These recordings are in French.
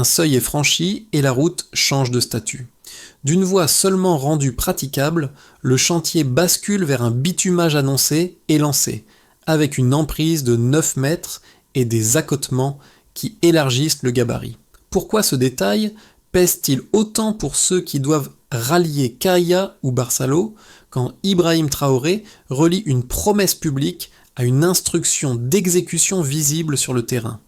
Un seuil est franchi et la route change de statut. D'une voie seulement rendue praticable, le chantier bascule vers un bitumage annoncé et lancé, avec une emprise de 9 mètres et des accotements qui élargissent le gabarit. Pourquoi ce détail pèse-t-il autant pour ceux qui doivent rallier Kahia ou Barçalo quand Ibrahim Traoré relie une promesse publique à une instruction d'exécution visible sur le terrain?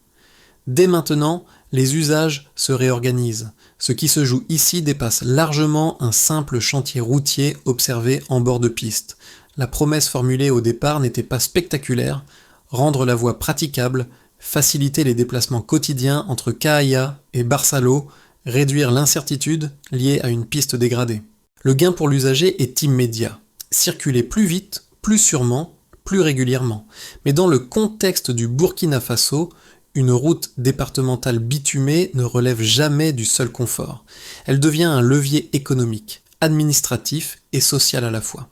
Dès maintenant, les usages se réorganisent. Ce qui se joue ici dépasse largement un simple chantier routier observé en bord de piste. La promesse formulée au départ n'était pas spectaculaire, rendre la voie praticable, faciliter les déplacements quotidiens entre Kahia et Barçalo, réduire l'incertitude liée à une piste dégradée. Le gain pour l'usager est immédiat. Circuler plus vite, plus sûrement, plus régulièrement. Mais dans le contexte du Burkina Faso, une route départementale bitumée ne relève jamais du seul confort. Elle devient un levier économique, administratif et social à la fois.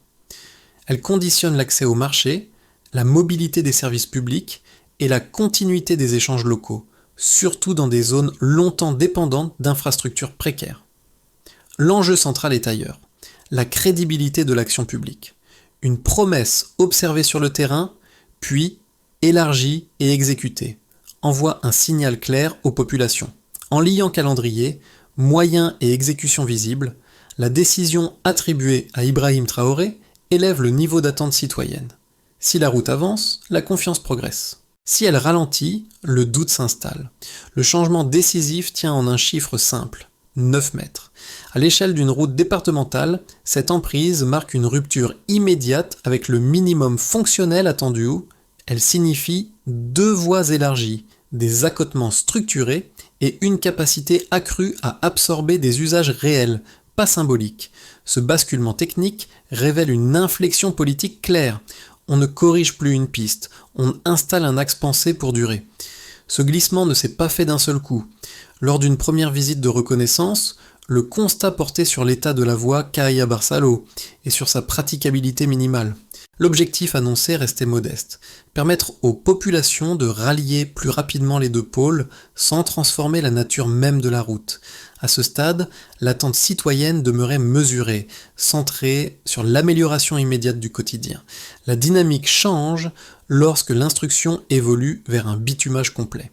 Elle conditionne l'accès au marché, la mobilité des services publics et la continuité des échanges locaux, surtout dans des zones longtemps dépendantes d'infrastructures précaires. L'enjeu central est ailleurs, la crédibilité de l'action publique. Une promesse observée sur le terrain, puis élargie et exécutée, envoie un signal clair aux populations. En liant calendrier, moyens et exécution visible, la décision attribuée à Ibrahim Traoré élève le niveau d'attente citoyenne. Si la route avance, la confiance progresse. Si elle ralentit, le doute s'installe. Le changement décisif tient en un chiffre simple, 9 mètres. À l'échelle d'une route départementale, cette emprise marque une rupture immédiate avec le minimum fonctionnel attendu. Elle signifie 2 voies élargies, des accotements structurés et une capacité accrue à absorber des usages réels, pas symboliques. Ce basculement technique révèle une inflexion politique claire. On ne corrige plus une piste, on installe un axe pensé pour durer. Ce glissement ne s'est pas fait d'un seul coup. Lors d'une première visite de reconnaissance, le constat portait sur l'état de la voie Kahia-Barçalo et sur sa praticabilité minimale. L'objectif annoncé restait modeste, permettre aux populations de rallier plus rapidement les 2 pôles sans transformer la nature même de la route. À ce stade, l'attente citoyenne demeurait mesurée, centrée sur l'amélioration immédiate du quotidien. La dynamique change lorsque l'instruction évolue vers un bitumage complet.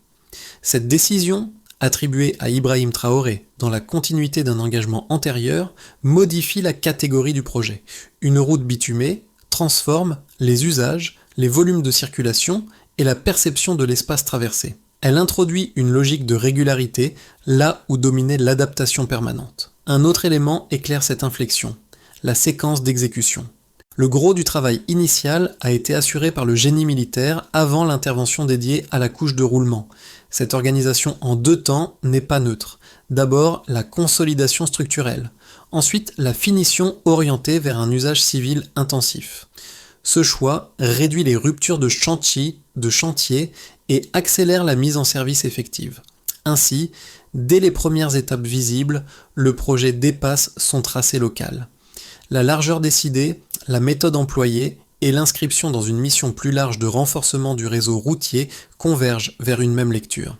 Cette décision, attribuée à Ibrahim Traoré dans la continuité d'un engagement antérieur, modifie la catégorie du projet. Une route bitumée transforme les usages, les volumes de circulation et la perception de l'espace traversé. Elle introduit une logique de régularité là où dominait l'adaptation permanente. Un autre élément éclaire cette inflexion, la séquence d'exécution. Le gros du travail initial a été assuré par le génie militaire avant l'intervention dédiée à la couche de roulement. Cette organisation en 2 temps n'est pas neutre. D'abord, la consolidation structurelle. Ensuite, la finition orientée vers un usage civil intensif. Ce choix réduit les ruptures de chantier et accélère la mise en service effective. Ainsi, dès les premières étapes visibles, le projet dépasse son tracé local. La largeur décidée, la méthode employée et l'inscription dans une mission plus large de renforcement du réseau routier convergent vers une même lecture.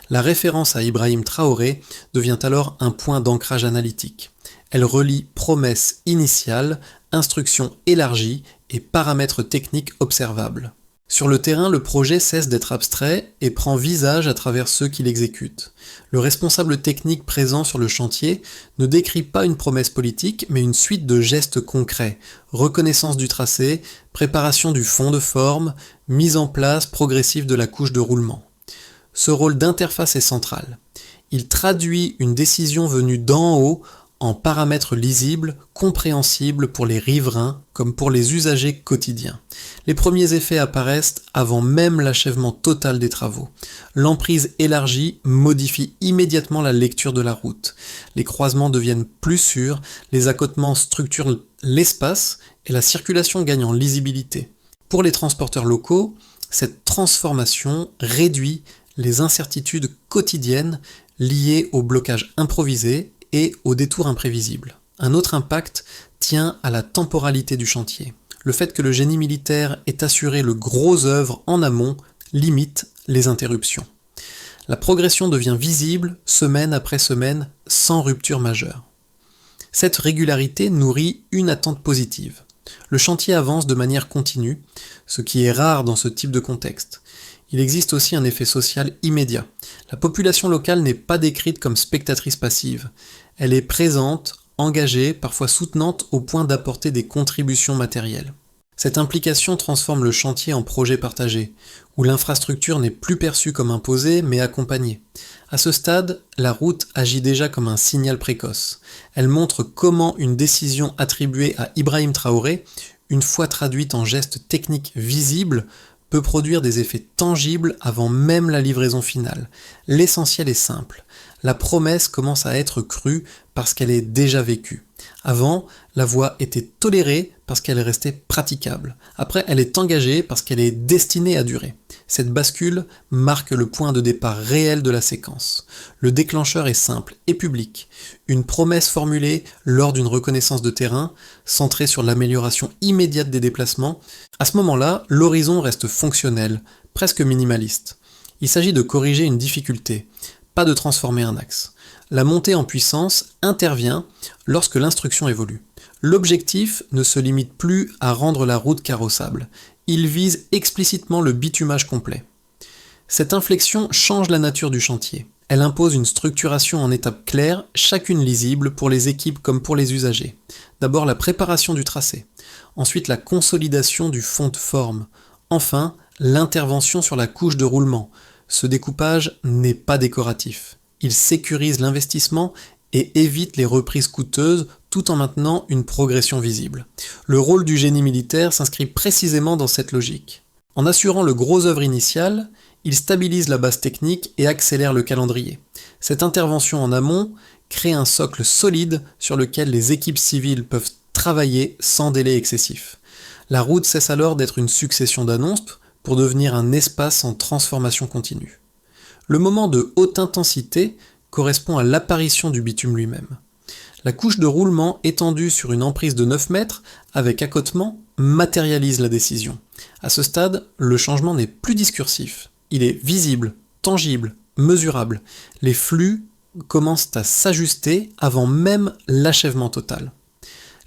La référence à Ibrahim Traoré devient alors un point d'ancrage analytique. Elle relie promesses initiales, instructions élargies et paramètres techniques observables. Sur le terrain, le projet cesse d'être abstrait et prend visage à travers ceux qui l'exécutent. Le responsable technique présent sur le chantier ne décrit pas une promesse politique, mais une suite de gestes concrets. Reconnaissance du tracé, préparation du fond de forme, mise en place progressive de la couche de roulement. Ce rôle d'interface est central. Il traduit une décision venue d'en haut en paramètres lisibles, compréhensibles pour les riverains comme pour les usagers quotidiens. Les premiers effets apparaissent avant même l'achèvement total des travaux. L'emprise élargie modifie immédiatement la lecture de la route. Les croisements deviennent plus sûrs, les accotements structurent l'espace et la circulation gagne en lisibilité. Pour les transporteurs locaux, cette transformation réduit les incertitudes quotidiennes liées au blocage improvisé et aux détours imprévisibles. Un autre impact tient à la temporalité du chantier. Le fait que le génie militaire ait assuré le gros œuvre en amont limite les interruptions. La progression devient visible semaine après semaine sans rupture majeure. Cette régularité nourrit une attente positive. Le chantier avance de manière continue, ce qui est rare dans ce type de contexte. Il existe aussi un effet social immédiat. La population locale n'est pas décrite comme spectatrice passive. Elle est présente, engagée, parfois soutenante au point d'apporter des contributions matérielles. Cette implication transforme le chantier en projet partagé, où l'infrastructure n'est plus perçue comme imposée mais accompagnée. À ce stade, la route agit déjà comme un signal précoce. Elle montre comment une décision attribuée à Ibrahim Traoré, une fois traduite en gestes techniques visibles, peut produire des effets tangibles avant même la livraison finale. L'essentiel est simple. La promesse commence à être crue parce qu'elle est déjà vécue. Avant, la voie était tolérée parce qu'elle restait praticable. Après, elle est engagée parce qu'elle est destinée à durer. Cette bascule marque le point de départ réel de la séquence. Le déclencheur est simple et public. Une promesse formulée lors d'une reconnaissance de terrain, centrée sur l'amélioration immédiate des déplacements. À ce moment-là, l'horizon reste fonctionnel, presque minimaliste. Il s'agit de corriger une difficulté, pas de transformer un axe. La montée en puissance intervient lorsque l'instruction évolue. L'objectif ne se limite plus à rendre la route carrossable. Il vise explicitement le bitumage complet. Cette inflexion change la nature du chantier. Elle impose une structuration en étapes claires, chacune lisible pour les équipes comme pour les usagers. D'abord la préparation du tracé, ensuite la consolidation du fond de forme, enfin l'intervention sur la couche de roulement. Ce découpage n'est pas décoratif. Il sécurise l'investissement et évite les reprises coûteuses tout en maintenant une progression visible. Le rôle du génie militaire s'inscrit précisément dans cette logique. En assurant le gros œuvre initial, il stabilise la base technique et accélère le calendrier. Cette intervention en amont crée un socle solide sur lequel les équipes civiles peuvent travailler sans délai excessif. La route cesse alors d'être une succession d'annonces pour devenir un espace en transformation continue. Le moment de haute intensité correspond à l'apparition du bitume lui-même. La couche de roulement étendue sur une emprise de 9 mètres avec accotement matérialise la décision. À ce stade, le changement n'est plus discursif. Il est visible, tangible, mesurable. Les flux commencent à s'ajuster avant même l'achèvement total.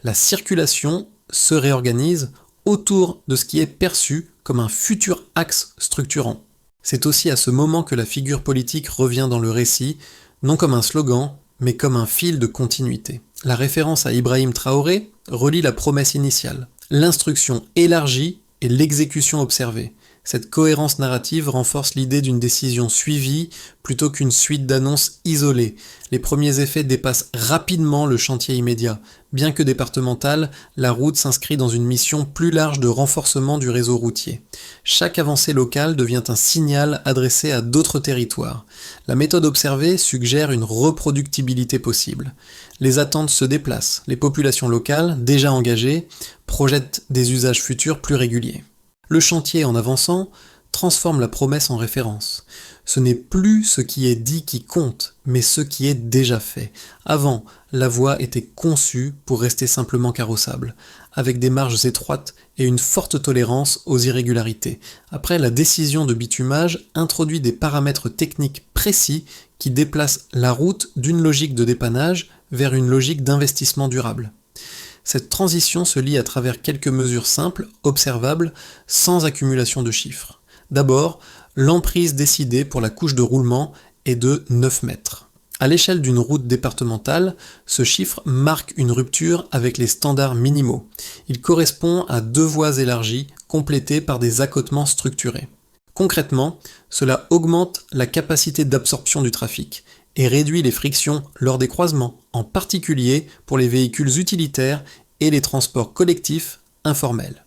La circulation se réorganise autour de ce qui est perçu comme un futur axe structurant. C'est aussi à ce moment que la figure politique revient dans le récit, non comme un slogan, mais comme un fil de continuité. La référence à Ibrahim Traoré relie la promesse initiale, l'instruction élargie et l'exécution observée. Cette cohérence narrative renforce l'idée d'une décision suivie plutôt qu'une suite d'annonces isolées. Les premiers effets dépassent rapidement le chantier immédiat. Bien que départementale, la route s'inscrit dans une mission plus large de renforcement du réseau routier. Chaque avancée locale devient un signal adressé à d'autres territoires. La méthode observée suggère une reproductibilité possible. Les attentes se déplacent. Les populations locales, déjà engagées, projettent des usages futurs plus réguliers. Le chantier, en avançant, transforme la promesse en référence. Ce n'est plus ce qui est dit qui compte, mais ce qui est déjà fait. Avant, la voie était conçue pour rester simplement carrossable, avec des marges étroites et une forte tolérance aux irrégularités. Après, la décision de bitumage introduit des paramètres techniques précis qui déplacent la route d'une logique de dépannage vers une logique d'investissement durable. Cette transition se lit à travers quelques mesures simples, observables, sans accumulation de chiffres. D'abord, l'emprise décidée pour la couche de roulement est de 9 mètres. À l'échelle d'une route départementale, ce chiffre marque une rupture avec les standards minimaux. Il correspond à 2 voies élargies, complétées par des accotements structurés. Concrètement, cela augmente la capacité d'absorption du trafic et réduit les frictions lors des croisements, en particulier pour les véhicules utilitaires et les transports collectifs informels.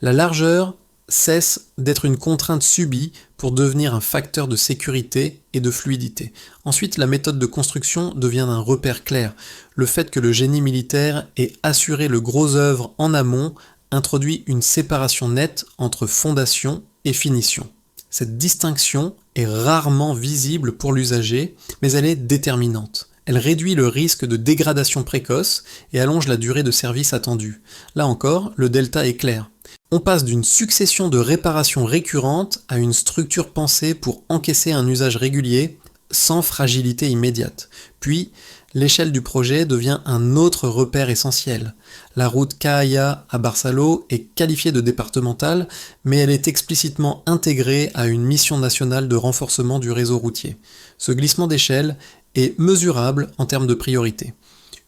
La largeur cesse d'être une contrainte subie pour devenir un facteur de sécurité et de fluidité. Ensuite, la méthode de construction devient un repère clair. Le fait que le génie militaire ait assuré le gros œuvre en amont introduit une séparation nette entre fondation et finition. Cette distinction est rarement visible pour l'usager, mais elle est déterminante. Elle réduit le risque de dégradation précoce et allonge la durée de service attendue. Là encore, le delta est clair. On passe d'une succession de réparations récurrentes à une structure pensée pour encaisser un usage régulier, sans fragilité immédiate. Puis, l'échelle du projet devient un autre repère essentiel. La route Cahaya à Barçalo est qualifiée de départementale, mais elle est explicitement intégrée à une mission nationale de renforcement du réseau routier. Ce glissement d'échelle est mesurable en termes de priorité.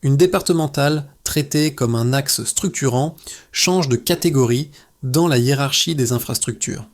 Une départementale, traitée comme un axe structurant, change de catégorie dans la hiérarchie des infrastructures.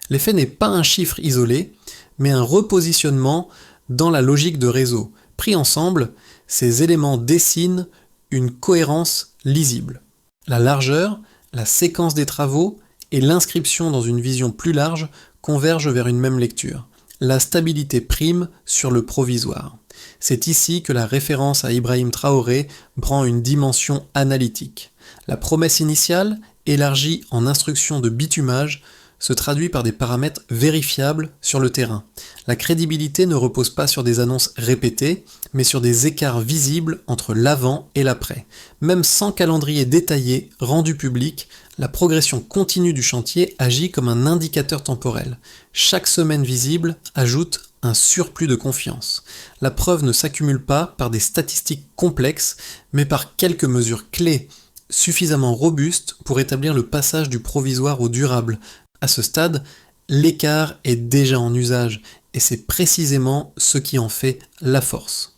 L'effet n'est pas un chiffre isolé, mais un repositionnement dans la logique de réseau. Pris ensemble, ces éléments dessinent une cohérence lisible. La largeur, la séquence des travaux et l'inscription dans une vision plus large convergent vers une même lecture. La stabilité prime sur le provisoire. C'est ici que la référence à Ibrahim Traoré prend une dimension analytique. La promesse initiale, élargie en instruction de bitumage, se traduit par des paramètres vérifiables sur le terrain. La crédibilité ne repose pas sur des annonces répétées, mais sur des écarts visibles entre l'avant et l'après. Même sans calendrier détaillé rendu public, la progression continue du chantier agit comme un indicateur temporel. Chaque semaine visible ajoute un surplus de confiance. La preuve ne s'accumule pas par des statistiques complexes, mais par quelques mesures clés suffisamment robustes pour établir le passage du provisoire au durable. À ce stade, l'écart est déjà en usage, et c'est précisément ce qui en fait la force.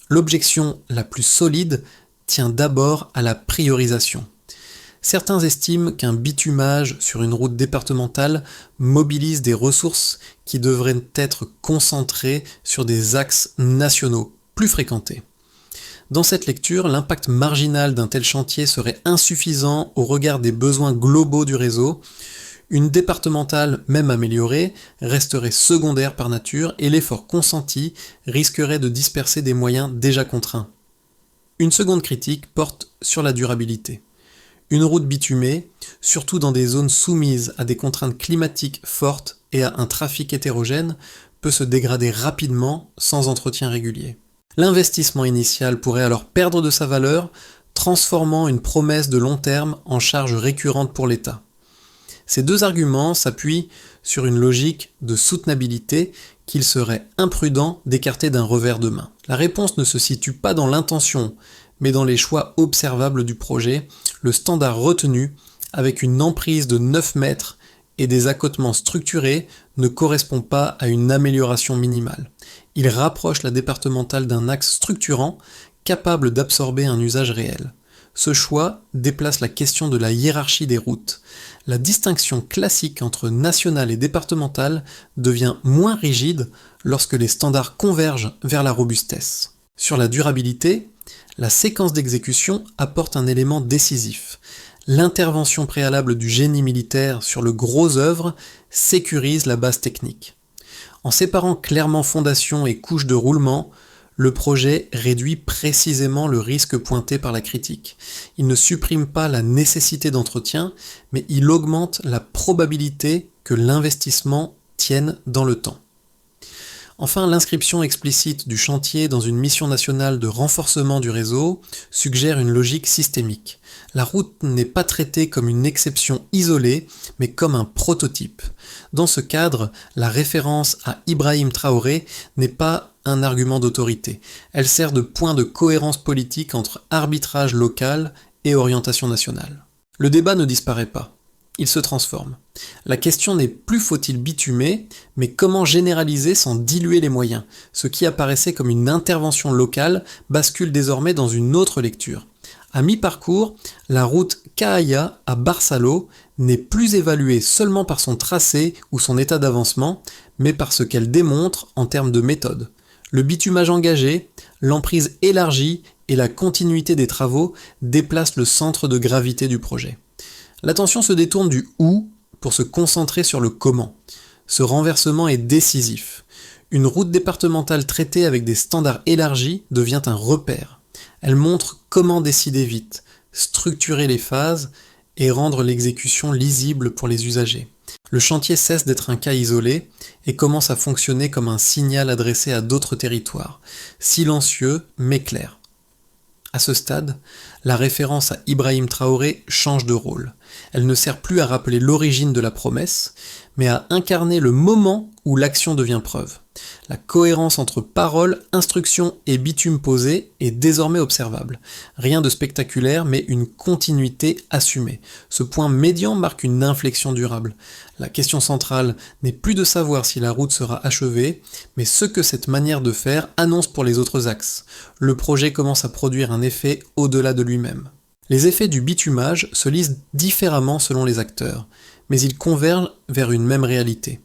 L'objection la plus solide tient d'abord à la priorisation. Certains estiment qu'un bitumage sur une route départementale mobilise des ressources qui devraient être concentrées sur des axes nationaux plus fréquentés. Dans cette lecture, l'impact marginal d'un tel chantier serait insuffisant au regard des besoins globaux du réseau. Une départementale, même améliorée, resterait secondaire par nature et l'effort consenti risquerait de disperser des moyens déjà contraints. Une seconde critique porte sur la durabilité. Une route bitumée, surtout dans des zones soumises à des contraintes climatiques fortes et à un trafic hétérogène, peut se dégrader rapidement sans entretien régulier. L'investissement initial pourrait alors perdre de sa valeur, transformant une promesse de long terme en charge récurrente pour l'État. Ces deux arguments s'appuient sur une logique de soutenabilité qu'il serait imprudent d'écarter d'un revers de main. La réponse ne se situe pas dans l'intention, mais dans les choix observables du projet, le standard retenu, avec une emprise de 9 mètres et des accotements structurés, ne correspond pas à une amélioration minimale. Il rapproche la départementale d'un axe structurant capable d'absorber un usage réel. Ce choix déplace la question de la hiérarchie des routes. La distinction classique entre nationale et départementale devient moins rigide lorsque les standards convergent vers la robustesse. Sur la durabilité, la séquence d'exécution apporte un élément décisif. L'intervention préalable du génie militaire sur le gros œuvre sécurise la base technique. En séparant clairement fondation et couche de roulement, le projet réduit précisément le risque pointé par la critique. Il ne supprime pas la nécessité d'entretien, mais il augmente la probabilité que l'investissement tienne dans le temps. Enfin, l'inscription explicite du chantier dans une mission nationale de renforcement du réseau suggère une logique systémique. La route n'est pas traitée comme une exception isolée, mais comme un prototype. Dans ce cadre, la référence à Ibrahim Traoré n'est pas un argument d'autorité. Elle sert de point de cohérence politique entre arbitrage local et orientation nationale. Le débat ne disparaît pas. Il se transforme. La question n'est plus faut-il bitumer, mais comment généraliser sans diluer les moyens. Ce qui apparaissait comme une intervention locale bascule désormais dans une autre lecture. À mi-parcours, la route Cahaya à Barçalo n'est plus évaluée seulement par son tracé ou son état d'avancement, mais par ce qu'elle démontre en termes de méthode. Le bitumage engagé, l'emprise élargie et la continuité des travaux déplacent le centre de gravité du projet. L'attention se détourne du « où » pour se concentrer sur le « comment ». Ce renversement est décisif. Une route départementale traitée avec des standards élargis devient un repère. Elle montre comment décider vite, structurer les phases et rendre l'exécution lisible pour les usagers. Le chantier cesse d'être un cas isolé et commence à fonctionner comme un signal adressé à d'autres territoires, silencieux mais clair. À ce stade, la référence à Ibrahim Traoré change de rôle. Elle ne sert plus à rappeler l'origine de la promesse, mais à incarner le moment où l'action devient preuve. La cohérence entre parole, instruction et bitume posé est désormais observable. Rien de spectaculaire, mais une continuité assumée. Ce point médian marque une inflexion durable. La question centrale n'est plus de savoir si la route sera achevée, mais ce que cette manière de faire annonce pour les autres axes. Le projet commence à produire un effet au-delà de lui-même. Les effets du bitumage se lisent différemment selon les acteurs, mais ils convergent vers une même réalité.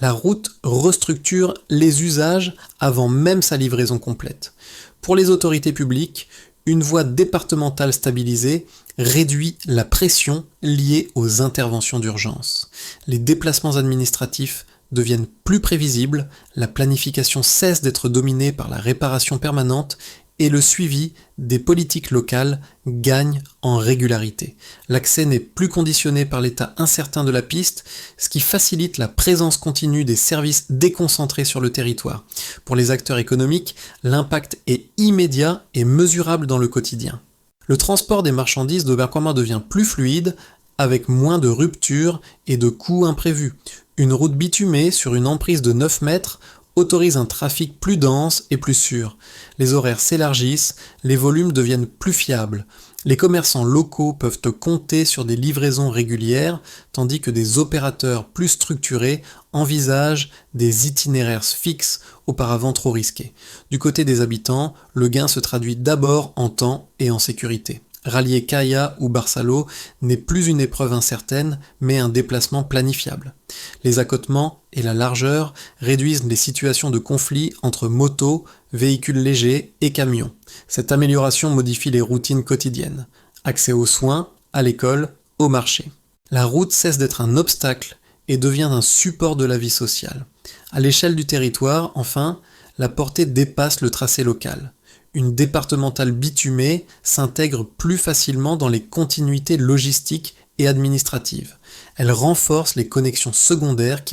La route restructure les usages avant même sa livraison complète. Pour les autorités publiques, une voie départementale stabilisée réduit la pression liée aux interventions d'urgence. Les déplacements administratifs deviennent plus prévisibles, la planification cesse d'être dominée par la réparation permanente et le suivi des politiques locales gagne en régularité. L'accès n'est plus conditionné par l'état incertain de la piste, ce qui facilite la présence continue des services déconcentrés sur le territoire. Pour les acteurs économiques, l'impact est immédiat et mesurable dans le quotidien. Le transport des marchandises d'Aubercourt devient plus fluide, avec moins de ruptures et de coûts imprévus. Une route bitumée sur une emprise de 9 mètres autorise un trafic plus dense et plus sûr. Les horaires s'élargissent, les volumes deviennent plus fiables. Les commerçants locaux peuvent compter sur des livraisons régulières, tandis que des opérateurs plus structurés envisagent des itinéraires fixes auparavant trop risqués. Du côté des habitants, le gain se traduit d'abord en temps et en sécurité. Rallier Caya ou Barceló n'est plus une épreuve incertaine, mais un déplacement planifiable. Les accotements et la largeur réduisent les situations de conflit entre motos, véhicules légers et camions. Cette amélioration modifie les routines quotidiennes. Accès aux soins, à l'école, au marché. La route cesse d'être un obstacle et devient un support de la vie sociale. À l'échelle du territoire, enfin, la portée dépasse le tracé local. Une départementale bitumée s'intègre plus facilement dans les continuités logistiques et administratives. Elle renforce les connexions secondaires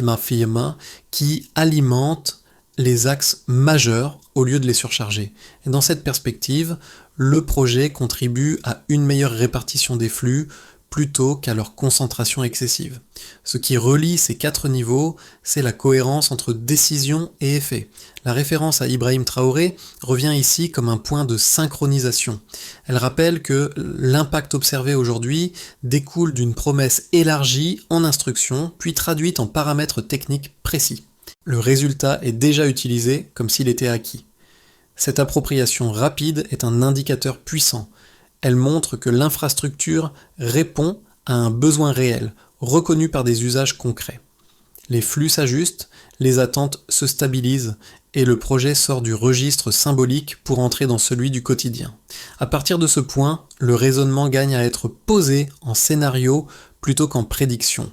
qui alimentent les axes majeurs au lieu de les surcharger. Et dans cette perspective, le projet contribue à une meilleure répartition des flux plutôt qu'à leur concentration excessive. Ce qui relie ces 4 niveaux, c'est la cohérence entre décision et effet. La référence à Ibrahim Traoré revient ici comme un point de synchronisation. Elle rappelle que l'impact observé aujourd'hui découle d'une promesse élargie en instruction, puis traduite en paramètres techniques précis. Le résultat est déjà utilisé comme s'il était acquis. Cette appropriation rapide est un indicateur puissant. Elle montre que l'infrastructure répond à un besoin réel, reconnu par des usages concrets. Les flux s'ajustent, les attentes se stabilisent, et le projet sort du registre symbolique pour entrer dans celui du quotidien. À partir de ce point, le raisonnement gagne à être posé en scénario plutôt qu'en prédiction.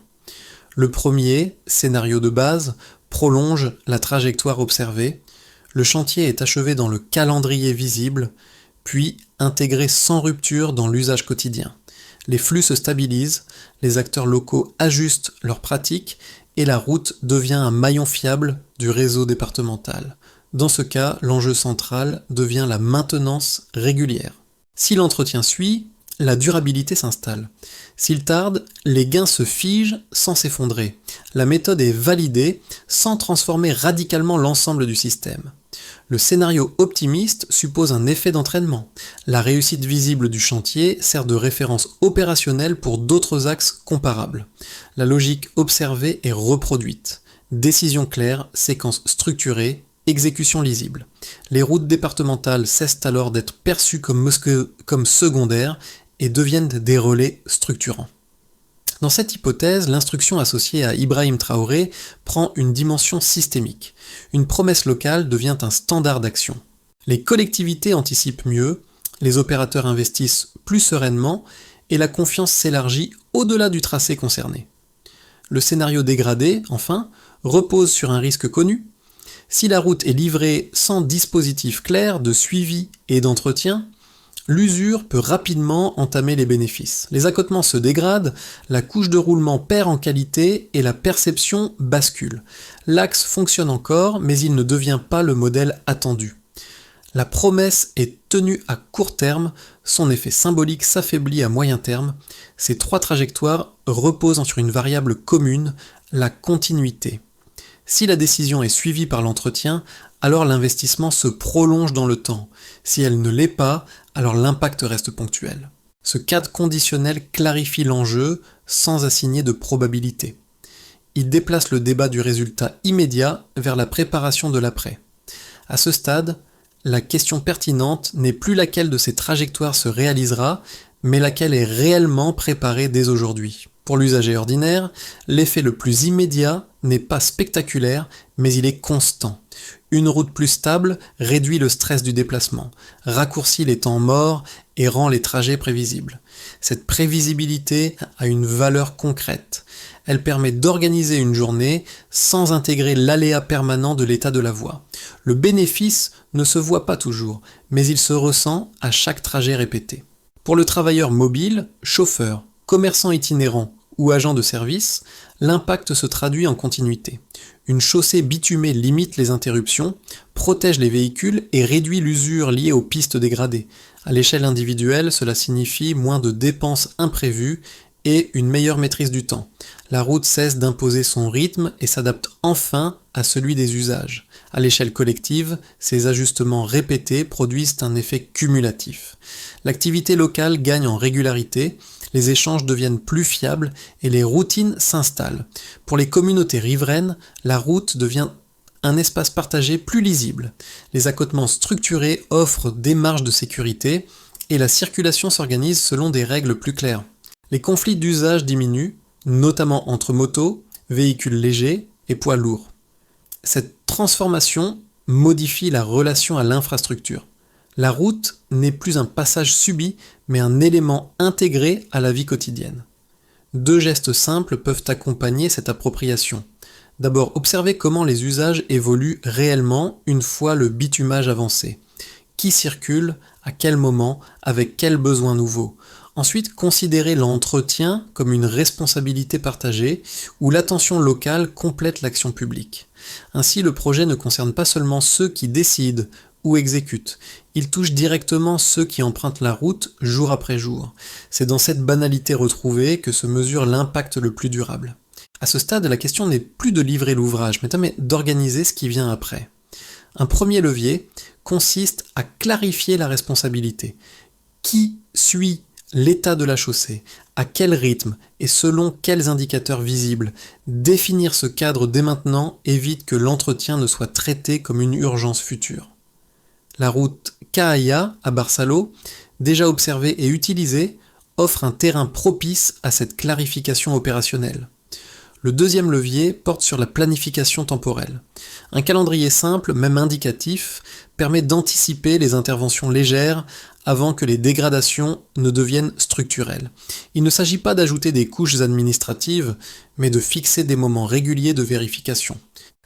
Le premier, scénario de base, prolonge la trajectoire observée. Le chantier est achevé dans le calendrier visible, puis intégré sans rupture dans l'usage quotidien. Les flux se stabilisent, les acteurs locaux ajustent leurs pratiques et la route devient un maillon fiable du réseau départemental. Dans ce cas, l'enjeu central devient la maintenance régulière. Si l'entretien suit, la durabilité s'installe. S'il tarde, les gains se figent sans s'effondrer. La méthode est validée sans transformer radicalement l'ensemble du système. Le scénario optimiste suppose un effet d'entraînement. La réussite visible du chantier sert de référence opérationnelle pour d'autres axes comparables. La logique observée est reproduite. Décision claire, séquence structurée, exécution lisible. Les routes départementales cessent alors d'être perçues comme secondaires et deviennent des relais structurants. Dans cette hypothèse, l'instruction associée à Ibrahim Traoré prend une dimension systémique. Une promesse locale devient un standard d'action. Les collectivités anticipent mieux, les opérateurs investissent plus sereinement et la confiance s'élargit au-delà du tracé concerné. Le scénario dégradé, enfin, repose sur un risque connu. Si la route est livrée sans dispositif clair de suivi et d'entretien, L'usure peut rapidement entamer les bénéfices. Les accotements se dégradent, la couche de roulement perd en qualité et la perception bascule. L'axe fonctionne encore, mais il ne devient pas le modèle attendu. La promesse est tenue à court terme, son effet symbolique s'affaiblit à moyen terme. Ces trois trajectoires reposent sur une variable commune, la continuité. Si la décision est suivie par l'entretien, alors l'investissement se prolonge dans le temps. Si elle ne l'est pas, alors l'impact reste ponctuel. Ce cadre conditionnel clarifie l'enjeu sans assigner de probabilité. Il déplace le débat du résultat immédiat vers la préparation de l'après. À ce stade, la question pertinente n'est plus laquelle de ces trajectoires se réalisera, mais laquelle est réellement préparée dès aujourd'hui. Pour l'usager ordinaire, l'effet le plus immédiat n'est pas spectaculaire, mais il est constant. Une route plus stable réduit le stress du déplacement, raccourcit les temps morts et rend les trajets prévisibles. Cette prévisibilité a une valeur concrète. Elle permet d'organiser une journée sans intégrer l'aléa permanent de l'état de la voie. Le bénéfice ne se voit pas toujours, mais il se ressent à chaque trajet répété. Pour le travailleur mobile, chauffeur, commerçant itinérant ou agent de service, l'impact se traduit en continuité. Une chaussée bitumée limite les interruptions, protège les véhicules et réduit l'usure liée aux pistes dégradées. À l'échelle individuelle, cela signifie moins de dépenses imprévues et une meilleure maîtrise du temps. La route cesse d'imposer son rythme et s'adapte enfin à celui des usages. À l'échelle collective, ces ajustements répétés produisent un effet cumulatif. L'activité locale gagne en régularité, les échanges deviennent plus fiables et les routines s'installent. Pour les communautés riveraines, la route devient un espace partagé plus lisible. Les accotements structurés offrent des marges de sécurité et la circulation s'organise selon des règles plus claires. Les conflits d'usage diminuent, notamment entre motos, véhicules légers et poids lourds. Cette transformation modifie la relation à l'infrastructure. La route n'est plus un passage subi, mais un élément intégré à la vie quotidienne. Deux gestes simples peuvent accompagner cette appropriation. D'abord, observez comment les usages évoluent réellement une fois le bitumage avancé. Qui circule, à quel moment, avec quels besoins nouveaux. Ensuite, considérez l'entretien comme une responsabilité partagée où l'attention locale complète l'action publique. Ainsi, le projet ne concerne pas seulement ceux qui décident ou exécutent, il touche directement ceux qui empruntent la route jour après jour. C'est dans cette banalité retrouvée que se mesure l'impact le plus durable. À ce stade, la question n'est plus de livrer l'ouvrage, mais d'organiser ce qui vient après. Un premier levier consiste à clarifier la responsabilité. Qui suit l'état de la chaussée, à quel rythme et selon quels indicateurs visibles. Définir ce cadre dès maintenant évite que l'entretien ne soit traité comme une urgence future. La route Caaya à Barçalo, déjà observée et utilisée, offre un terrain propice à cette clarification opérationnelle. Le deuxième levier porte sur la planification temporelle. Un calendrier simple, même indicatif, permet d'anticiper les interventions légères avant que les dégradations ne deviennent structurelles. Il ne s'agit pas d'ajouter des couches administratives, mais de fixer des moments réguliers de vérification.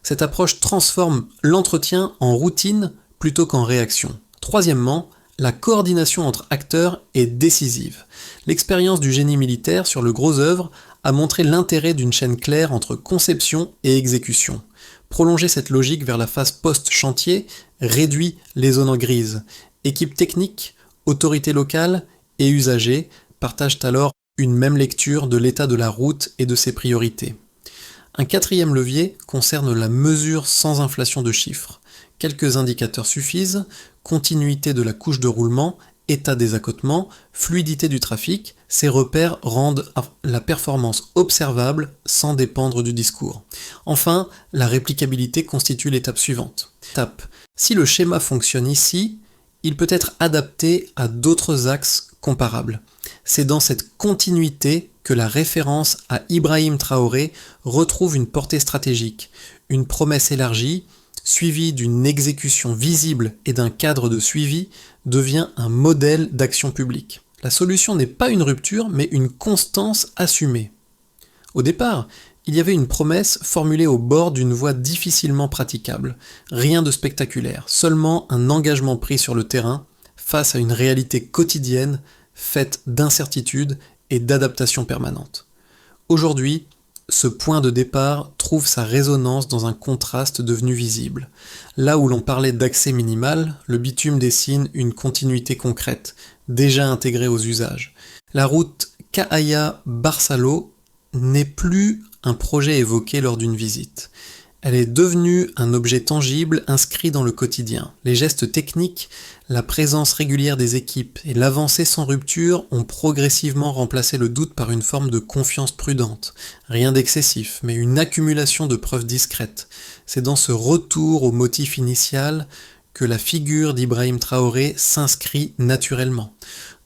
Cette approche transforme l'entretien en routine plutôt qu'en réaction. Troisièmement, la coordination entre acteurs est décisive. L'expérience du génie militaire sur le gros œuvre a montré l'intérêt d'une chaîne claire entre conception et exécution. Prolonger cette logique vers la phase post-chantier réduit les zones grises. Équipe technique, autorités locales et usagers partagent alors une même lecture de l'état de la route et de ses priorités. Un quatrième levier concerne la mesure sans inflation de chiffres. Quelques indicateurs suffisent: continuité de la couche de roulement, état des accotements, fluidité du trafic. Ces repères rendent la performance observable sans dépendre du discours. Enfin, la réplicabilité constitue l'étape suivante. Si le schéma fonctionne ici, il peut être adapté à d'autres axes comparables. C'est dans cette continuité que la référence à Ibrahim Traoré retrouve une portée stratégique, une promesse élargie, suivie d'une exécution visible et d'un cadre de suivi, devient un modèle d'action publique. La solution n'est pas une rupture, mais une constance assumée. Au départ, il y avait une promesse formulée au bord d'une voie difficilement praticable. Rien de spectaculaire, seulement un engagement pris sur le terrain, face à une réalité quotidienne faite d'incertitudes et d'adaptations permanentes. Aujourd'hui, ce point de départ trouve sa résonance dans un contraste devenu visible. Là où l'on parlait d'accès minimal, le bitume dessine une continuité concrète, déjà intégrée aux usages. La route Cahaya-Barçaló n'est plus un projet évoqué lors d'une visite. Elle est devenue un objet tangible inscrit dans le quotidien. Les gestes techniques, la présence régulière des équipes et l'avancée sans rupture ont progressivement remplacé le doute par une forme de confiance prudente. Rien d'excessif, mais une accumulation de preuves discrètes. C'est dans ce retour au motif initial que la figure d'Ibrahim Traoré s'inscrit naturellement.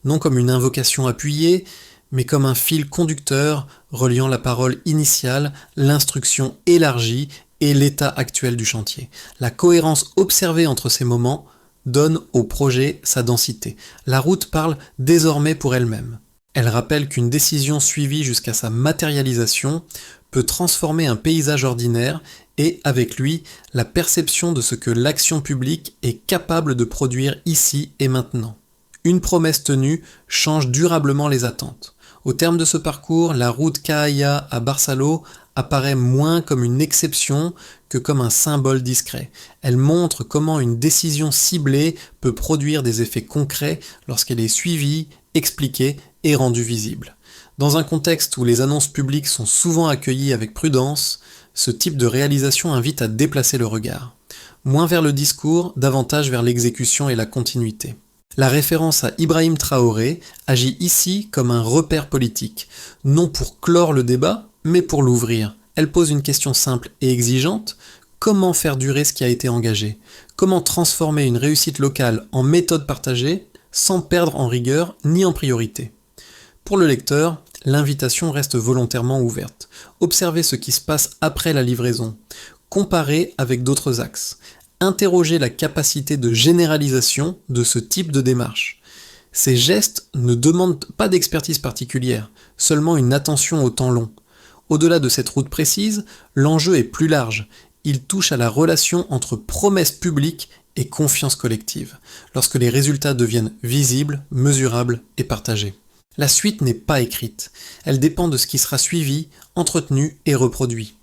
Non comme une invocation appuyée, mais comme un fil conducteur reliant la parole initiale, l'instruction élargie et l'état actuel du chantier. La cohérence observée entre ces moments donne au projet sa densité. La route parle désormais pour elle-même. Elle rappelle qu'une décision suivie jusqu'à sa matérialisation peut transformer un paysage ordinaire et, avec lui, la perception de ce que l'action publique est capable de produire ici et maintenant. Une promesse tenue change durablement les attentes. Au terme de ce parcours, la route Cahaya à Barçaló apparaît moins comme une exception que comme un symbole discret. Elle montre comment une décision ciblée peut produire des effets concrets lorsqu'elle est suivie, expliquée et rendue visible. Dans un contexte où les annonces publiques sont souvent accueillies avec prudence, ce type de réalisation invite à déplacer le regard. Moins vers le discours, davantage vers l'exécution et la continuité. La référence à Ibrahim Traoré agit ici comme un repère politique, non pour clore le débat, mais pour l'ouvrir. Elle pose une question simple et exigeante: comment faire durer ce qui a été engagé? Comment transformer une réussite locale en méthode partagée sans perdre en rigueur ni en priorité? Pour le lecteur, l'invitation reste volontairement ouverte. Observez ce qui se passe après la livraison. Comparez avec d'autres axes. Interroger la capacité de généralisation de ce type de démarche. Ces gestes ne demandent pas d'expertise particulière, seulement une attention au temps long. Au-delà de cette route précise, l'enjeu est plus large. Il touche à la relation entre promesses publiques et confiance collective, lorsque les résultats deviennent visibles, mesurables et partagés. La suite n'est pas écrite. Elle dépend de ce qui sera suivi, entretenu et reproduit.